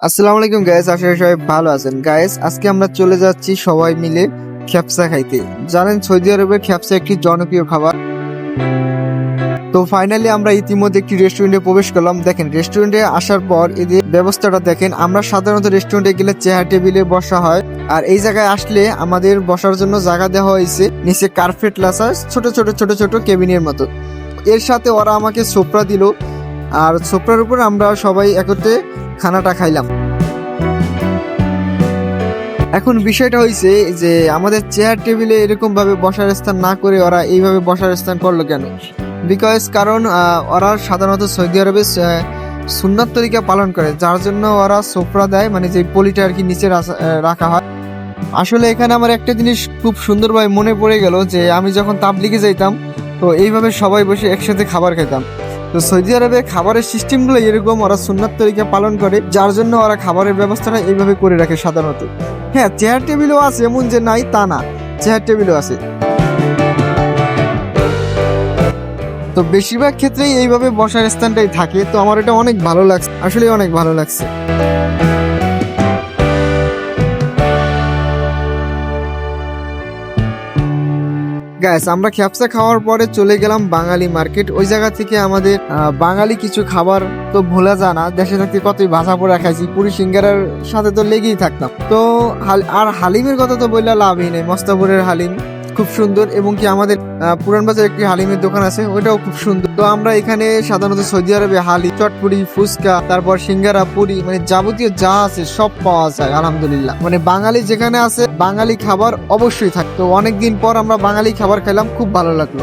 আসসালামু আলাইকুম গাইস, আশা করি সবাই ভালো আছেন। গাইস, আজকে আমরা চলে যাচ্ছি সবাই মিলে খ্যাপসা খাইতে। জানেন সৌদি আরবের খ্যাপসা একটি জনপ্রিয় খাবার। তো ফাইনালি আমরা ইতিমধ্যে একটি রেস্টুরেন্টে প্রবেশ করলাম। দেখেন রেস্টুরেন্টে আসার পর এদের ব্যবস্থাটা দেখেন। আমরা সাধারণত রেস্টুরেন্টে গেলে চেয়ার টেবিলে বসা হয়, আর এই জায়গায় আসলে আমাদের বসার জন্য জায়গা দেওয়া হয়েছে। নিচে কার্পেট লাসা ছোট ছোট ছোট ছোট কেবিনের মতো। এর সাথে ওরা আমাকে সোপরা দিল, আর সোপরার উপর আমরা সবাই একত্রে খানাটা খাইলাম। এখন বিষয়টা হয়েছে যে আমাদের চেয়ার টেবিলে এরকম ভাবে বসার স্থান না করে ওরা এইভাবে বসার স্থান করলো কেন? কারণ ওরা সাধারণত সৌদি আরবে সুন্নাত তরিকা পালন করে, যার জন্য ওরা সোফরা দেয়, মানে যে পলিটা আর কি নিচে রাখা হয়। আসলে এখানে আমার একটা জিনিস খুব সুন্দরভাবে মনে পড়ে গেল যে আমি যখন তাবলিগে যাইতাম, তো এইভাবে সবাই বসে একসাথে খাবার খেতাম। তো সৌদি আরবে খাবারের সিস্টেমগুলো এরকম, ওরা সুন্নাত তরিকা পালন করে, যার জন্য ওরা খাবারের ব্যবস্থাটা এইভাবে করে রাখে সাধারণত। হ্যাঁ, চেয়ার টেবিলও আছে, এমন যে নাই তা না, চেয়ার টেবিলও আছে। তো বেশিরভাগ ক্ষেত্রেই এইভাবে বসার স্থানটাই থাকে। তো আমার এটা অনেক ভালো লাগছে, আসলে অনেক ভালো লাগছে। গাইস, আমরা খ্যাপসা খাওয়ার পরে চলে গেলাম বাঙালি মার্কেট। ওই জায়গা থেকে আমাদের বাঙালি কিছু খাবার তো ভোলা যায় না। দেশে থাকতে কতই ভাজা পোড়া খাইছি, পুরি সিঙ্গারার সাথে তো লেগেই থাকতাম। তো আর হালিমের কথা তো বললে লাভই নেই। মস্তাপুরের হালিম খুব সুন্দর, এবং কি আমাদের পুরান বাজার একটি হালিমের দোকান আছে, ওইটাও খুব সুন্দর। তো আমরা এখানে সাধারণত সৌদি আরবে হালি, চটপুরি, ফুচকা, তারপর সিঙ্গারা, পুরি, মানে যাবতীয় যা আছে সব পাওয়া যায় আলহামদুলিল্লাহ। মানে বাঙালি যেখানে আছে বাঙালি খাবার অবশ্যই থাকতো। অনেকদিন পর আমরা বাঙালি খাবার খেলাম, খুব ভালো লাগলো।